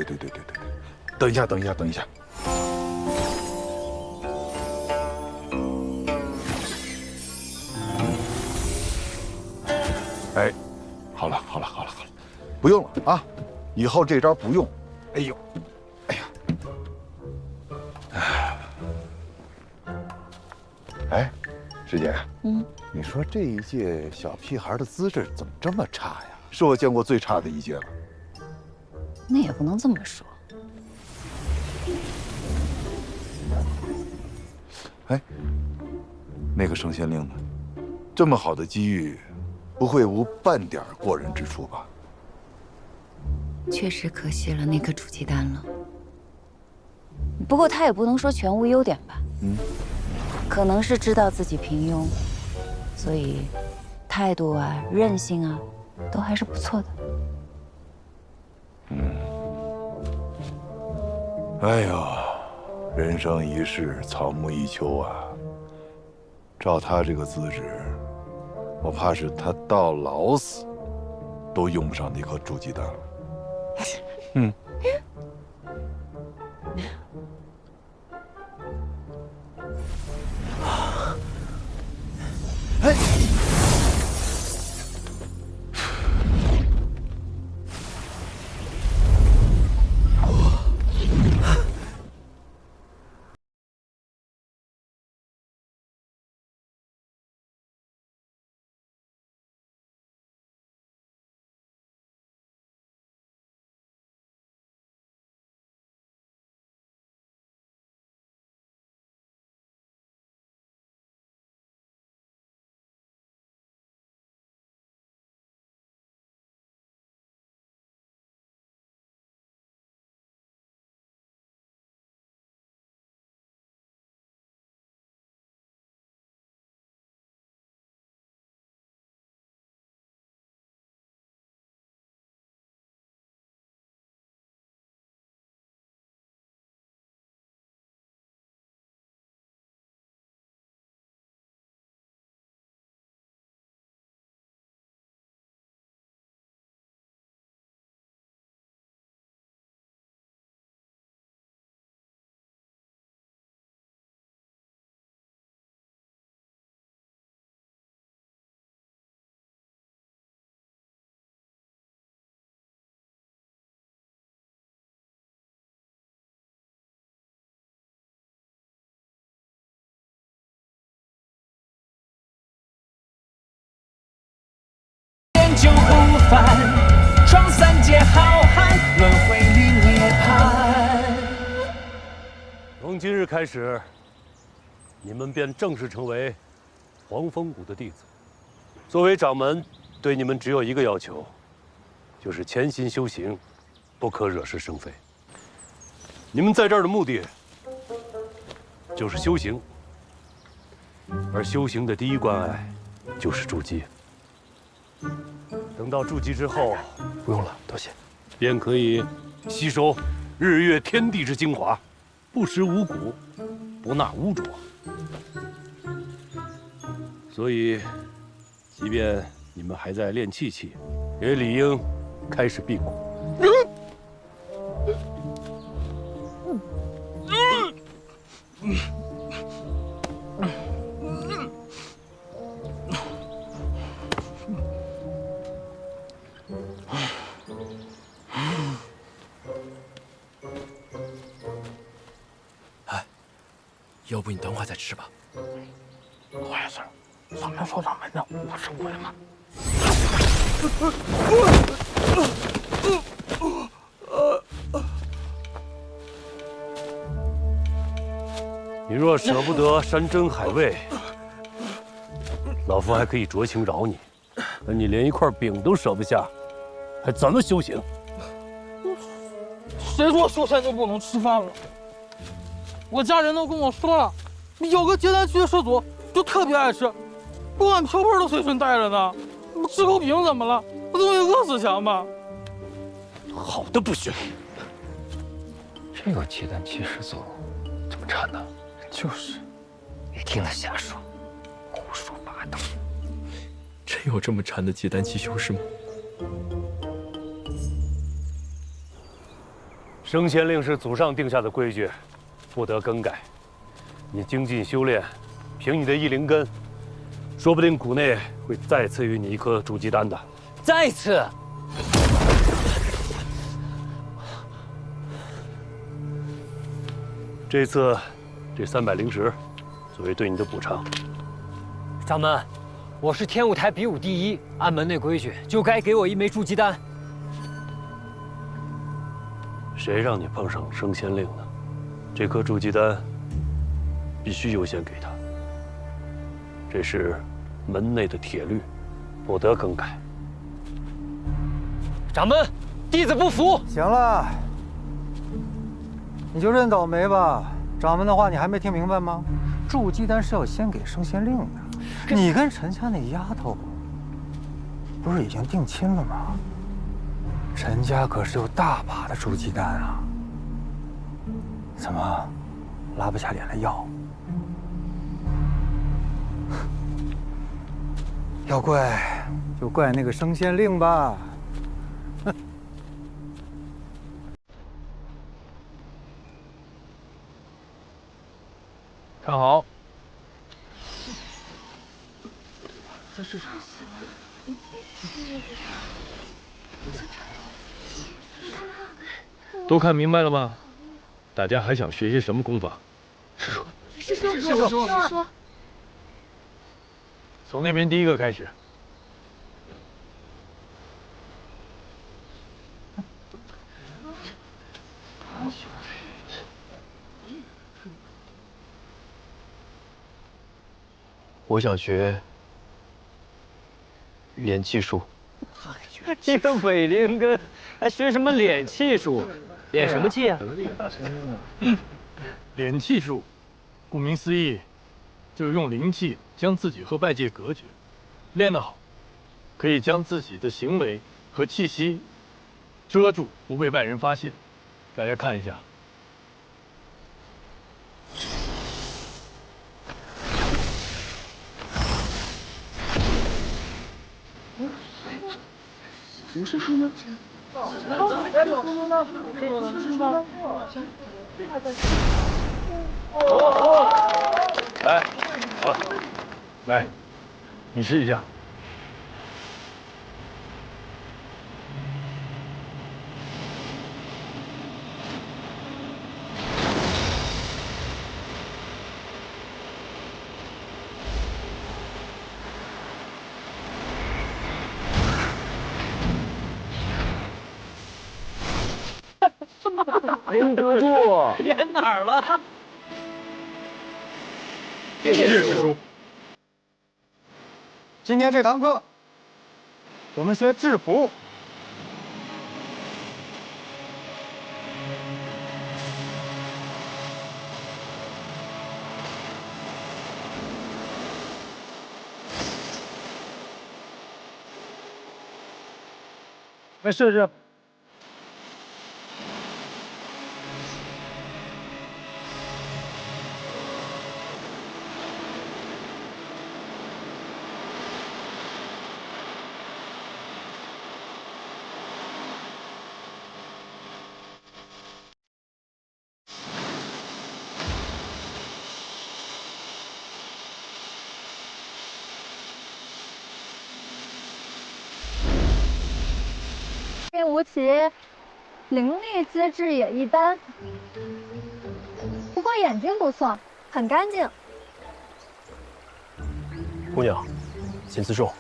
S12: 等一下。哎，好了，不用了啊，以后这招不用。哎呦，哎呀，哎，师姐，你说这一届小屁孩的资质怎么这么差呀？是我见过最差的一届了。
S9: 那也不能这么说。
S12: 哎，那个圣仙令呢？这么好的机遇，不会无半点过人之处吧？
S9: 确实可惜了那颗煮鸡蛋了。不过他也不能说全无优点吧？可能是知道自己平庸，所以态度啊、韧性啊，都还是不错的。
S12: 哎呦，人生一世，草木一秋啊！照他这个资质，我怕是他到老死都用不上那颗煮鸡蛋了。
S18: 修护凡，闯三界浩瀚，轮回里涅槃。
S19: 从今日开始，你们便正式成为黄风谷的弟子。作为掌门，对你们只有一个要求，就是潜心修行，不可惹是生非。你们在这儿的目的，就是修行，而修行的第一关隘就是筑基。等到筑基之后，
S2: 不用了，多谢，
S19: 便可以吸收日月天地之精华，不食五谷，不纳污浊。所以，即便你们还在练气气，也理应开始辟谷。
S2: 要不你等会儿再吃吧。
S10: 坏事，上面说掌门的不是我吗？
S19: 你若舍不得山珍海味，老夫还可以酌情饶你。可你连一块饼都舍不下，还怎么修行？
S20: 谁说修仙就不能吃饭了？我家人都跟我说了，有个结丹区的师祖就特别爱吃，不管瓢盆都随身带着呢。吃口饼怎么了？不总比饿死强吗？
S19: 好的不行。
S22: 这个结丹期师祖怎么缠的？
S2: 就是，
S22: 别听他瞎说，胡说八道。
S2: 真有这么缠的结丹期修士吗？
S19: 升仙令是祖上定下的规矩，不得更改。你精进修炼，凭你的异灵根，说不定谷内会再赐予你一颗筑基丹的。
S22: 再次。
S19: 这次，这300灵石，作为对你的补偿。
S22: 掌门，我是天舞台比武第一，按门内规矩，就该给我一枚筑基丹。
S19: 谁让你碰上升仙令呢？这颗筑基丹必须优先给他，这是门内的铁律，不得更改。
S22: 掌门，弟子不服。
S16: 行了，你就认倒霉吧。掌门的话你还没听明白吗？筑基丹是要先给升仙令的。你跟陈家那丫头不是已经定亲了吗？陈家可是有大把的筑基丹啊，怎么拉不下脸来要？要怪就怪那个升仙令吧。
S8: 看好，
S10: 这是啥？
S17: 都看明白了吗？大家还想学些什么功法？
S10: 师叔，
S17: 从那边第一个开始。我想学练气术。
S22: 一个伪灵根，还学什么敛气术？敛什么气啊？
S17: 敛气术，顾名思义，就是用灵气将自己和外界隔绝。练得好，可以将自己的行为和气息遮住，不被外人发现。大家看一下。
S10: 不是说呢？
S17: 来，好了，来，你试一下。
S11: 停止住！
S24: 演哪儿了？
S11: 谢谢师叔。
S16: 今天这堂课，我们学制服。来试试。
S1: 练吴奇，灵力资质也一般，不过眼睛不错，很干净。
S2: 姑娘，请自重。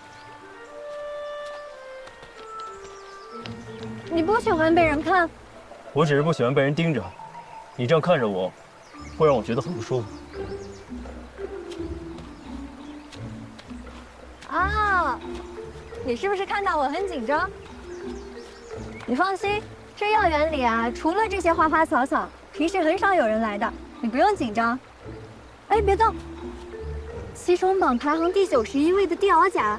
S1: 你不喜欢被人看？
S2: 我只是不喜欢被人盯着，你这样看着我，会让我觉得很不舒服。
S1: 啊，你是不是看到我很紧张？你放心，这药园里啊，除了这些花花草草，平时很少有人来的，你不用紧张。哎，别动！西虫榜排行第91位的地鳌甲。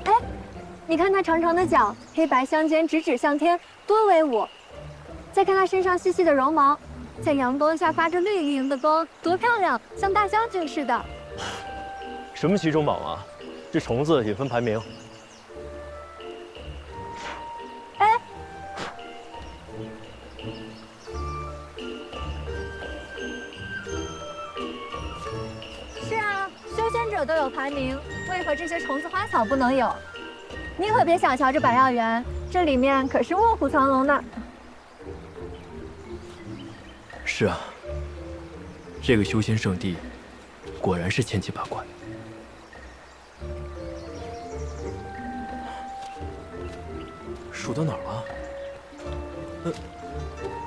S1: 哎，你看它长长的脚，黑白相间，直指向天，多威武！再看它身上细细的绒毛，在阳光下发着绿莹莹的光，多漂亮，像大将军似的。
S2: 什么西虫榜啊？这虫子也分排名。
S1: 哎，是啊，修仙者都有排名，为何这些虫子花草不能有？你可别小瞧这百药园，这里面可是卧虎藏龙呢。
S2: 是啊，这个修仙圣地果然是千奇百怪。数到哪儿了？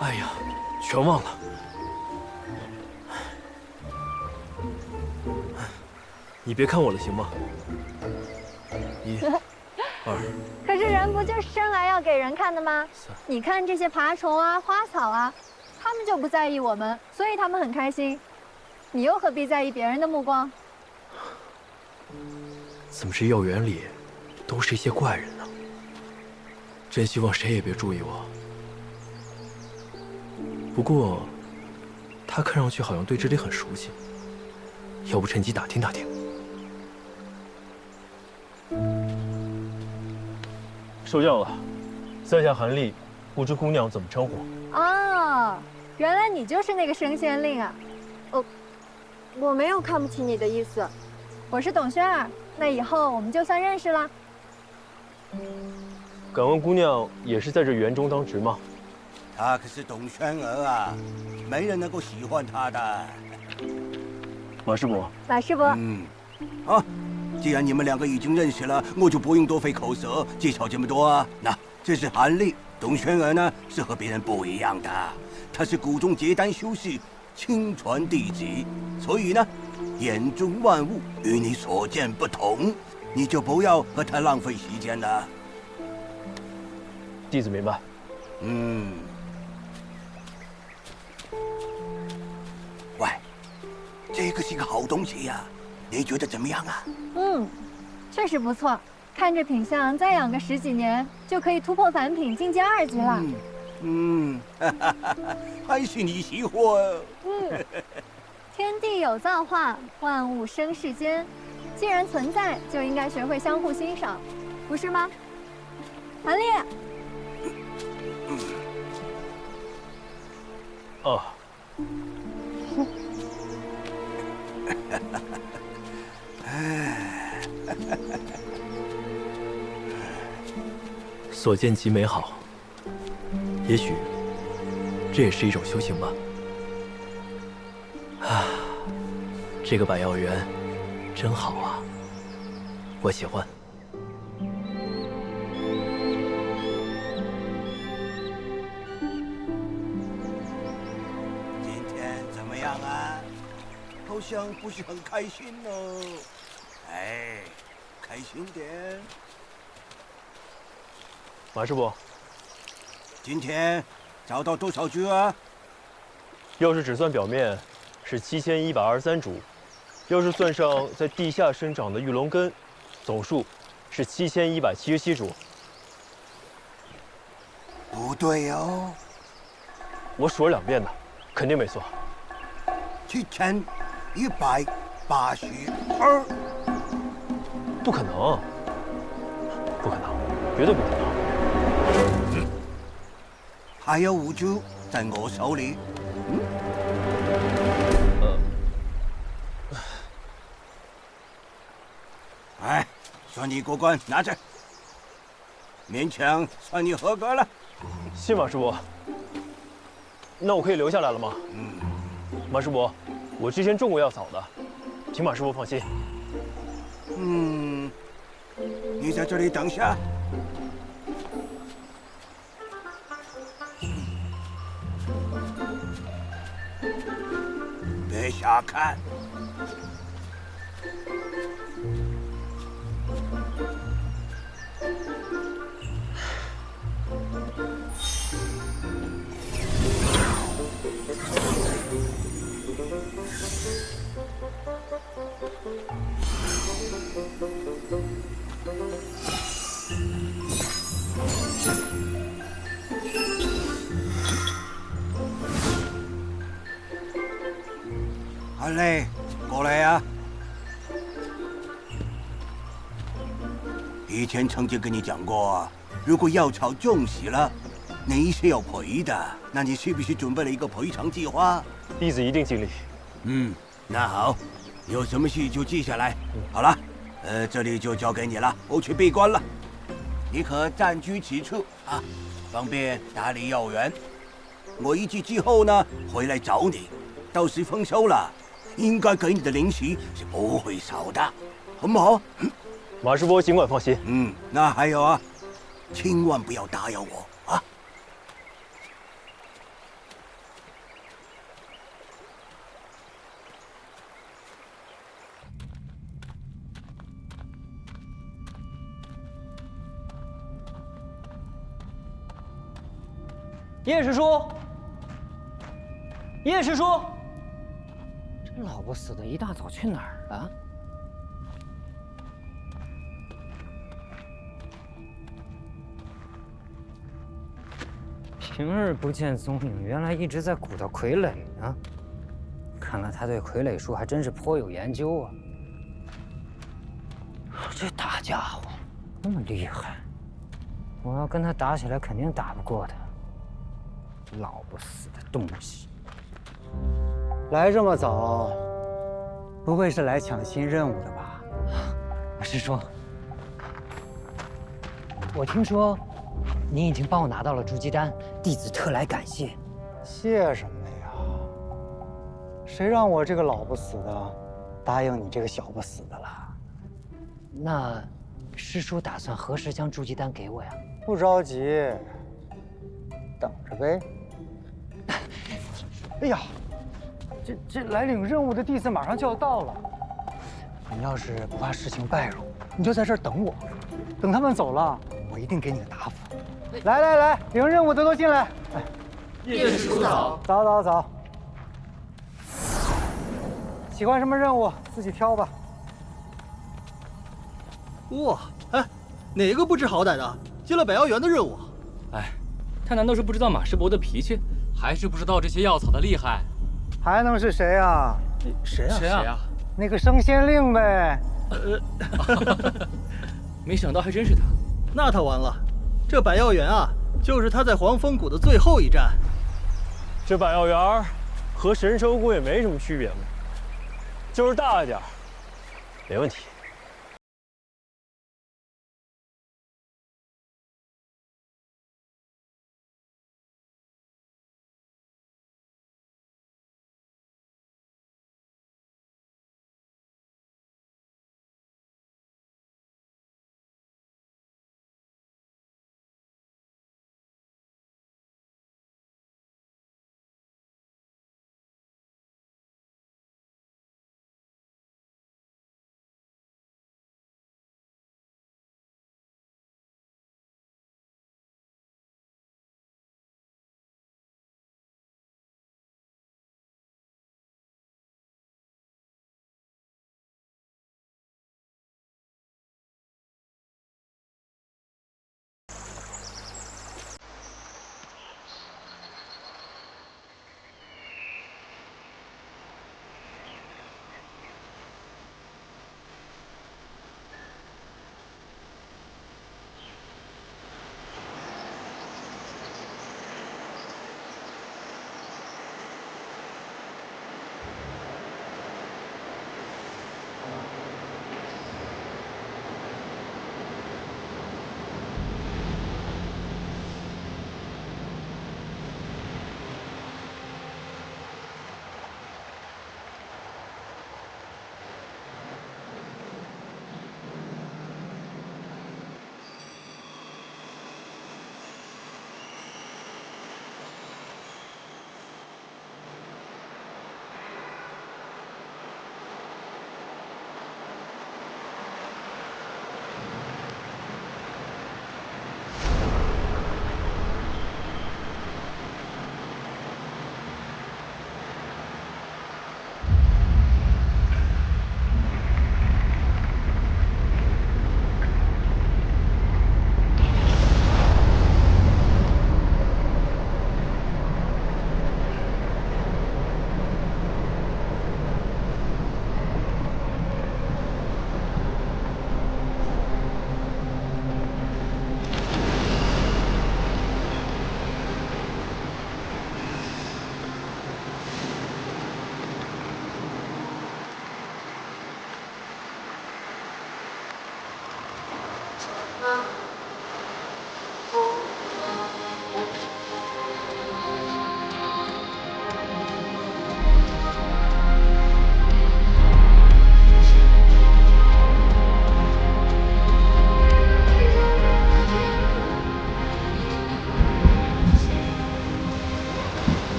S2: 哎呀，全忘了。你别看我了，行吗？1、2。
S1: 可是人不就是生来要给人看的吗？你看这些爬虫啊、花草啊，他们就不在意我们，所以他们很开心。你又何必在意别人的目光？
S2: 怎么这药园里都是一些怪人呢？真希望谁也别注意我。不过，他看上去好像对这里很熟悉，要不趁机打听打听。受教了，在下韩立，不知姑娘怎么称呼？
S1: 哦，原来你就是那个升仙令啊！我没有看不起你的意思，我是董轩儿，那以后我们就算认识了。
S2: 敢问姑娘也是在这园中当值吗？
S10: 她可是董轩儿啊，没人能够喜欢她的。
S2: 马师伯，
S1: 马师伯，
S10: 啊，既然你们两个已经认识了，我就不用多费口舌介绍这么多啊。那这是韩立，董轩儿呢是和别人不一样的，他是谷中结丹修士，亲传弟子，所以呢，眼中万物与你所见不同，你就不要和他浪费时间了。
S2: 弟子明白。
S10: 喂，这个是个好东西呀，你觉得怎么样啊？
S1: 确实不错，看这品相，再养个10几年就可以突破凡品，进阶2级了。
S10: 还是你识货。
S1: 天地有造化，万物生世间，既然存在，就应该学会相互欣赏，不是吗？韩立。
S2: 哦。所见极美好，也许这也是一种修行吧。啊，这个百药园真好啊，我喜欢。
S10: 好像不是很开心哦。哎，开心点。
S2: 马师傅，
S10: 今天找到多少株啊？
S2: 要是只算表面，是7123株；要是算上在地下生长的玉龙根，总数是7177株。
S10: 不对哦，
S2: 我数了2遍的，肯定没错。
S10: 7182，
S2: 不可能，不可能，绝对不可能。
S10: 还有5株在我手里。哎，算你过关，拿着。勉强算你合格了。
S2: 谢马师傅。那我可以留下来了吗？马师傅，我之前种过药草的，请马师傅放心。
S10: 你在这里等下。别瞎看。韩磊，过来呀！以前曾经跟你讲过，如果药草种死了，你是要赔的。那你是不是准备了一个赔偿计划？
S2: 弟子一定尽力。
S10: 那好，有什么事就记下来。好了，这里就交给你了，我去闭关了。你可暂居此处啊，方便打理药园。我1季之后呢，回来找你。到时丰收了，应该给你的零食是不会少的，好不好？
S2: 马师傅尽管放心。
S10: 那还有啊，千万不要打扰我啊！
S22: 叶师叔，叶师叔，这老不死的一大早去哪儿了？平日不见踪影，原来一直在鼓捣傀儡呢。看来他对傀儡术还真是颇有研究啊。这大家伙那么厉害，我要跟他打起来，肯定打不过他。老不死的东西！
S16: 来这么早，不会是来抢新任务的吧？
S22: 师叔，我听说您已经帮我拿到了筑基丹，弟子特来感谢。
S16: 谢什么呀？谁让我这个老不死的答应你这个小不死的了？
S22: 那师叔打算何时将筑基丹给我呀？
S16: 不着急，等着呗。哎呀，这来领任务的弟子马上就要到了，你要是不怕事情败露，你就在这儿等我，等他们走了，我一定给你个答复。来，领任务的都进来。
S18: 叶师叔早。
S16: 早。喜欢什么任务自己挑吧。
S6: 哇，哪个不知好歹的接了百妖园的任务？
S13: 他难道是不知道马师伯的脾气，还是不知道这些药草的厉害？
S16: 还能是谁啊？
S6: 谁啊？
S16: 那个升仙令呗。
S13: 没想到还真是他。
S6: 那他完了，这百药园啊，就是他在黄风谷的最后一站。
S2: 这百药园和神州谷也没什么区别嘛，就是大一点，没问题。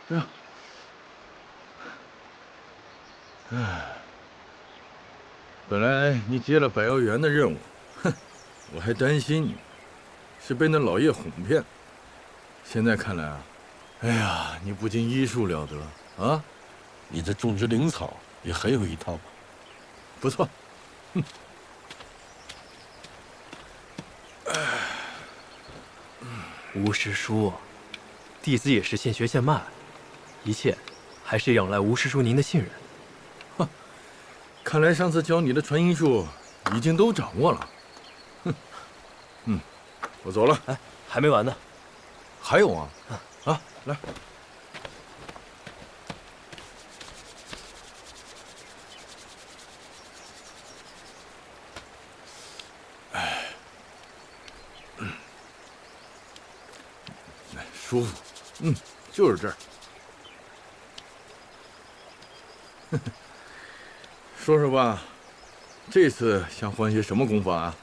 S12: 这样。本来你接了百药园的任务，我还担心你是被那老叶哄骗。现在看来啊，哎呀，你不仅医术了得啊，
S11: 你这种植灵草也很有一套吧？
S12: 不错。
S2: 吴师叔，弟子也是现学现卖，一切还是仰赖吴师叔您的信任。
S12: 看来上次教你的传音术已经都掌握了。我走了。
S2: 哎，还没完呢。
S12: 还有啊，来。舒服，就是这儿。说说吧，这次想换些什么功法啊？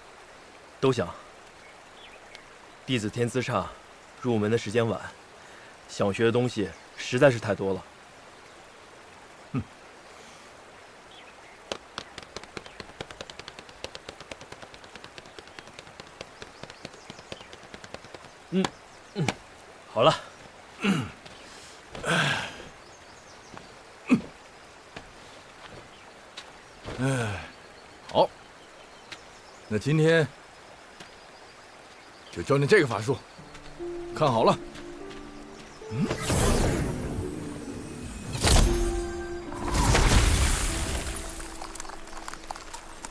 S2: 都想。弟子天资差，入门的时间晚，想学的东西实在是太多了。好了。
S12: 好，那今天就教你这个法术，看好了。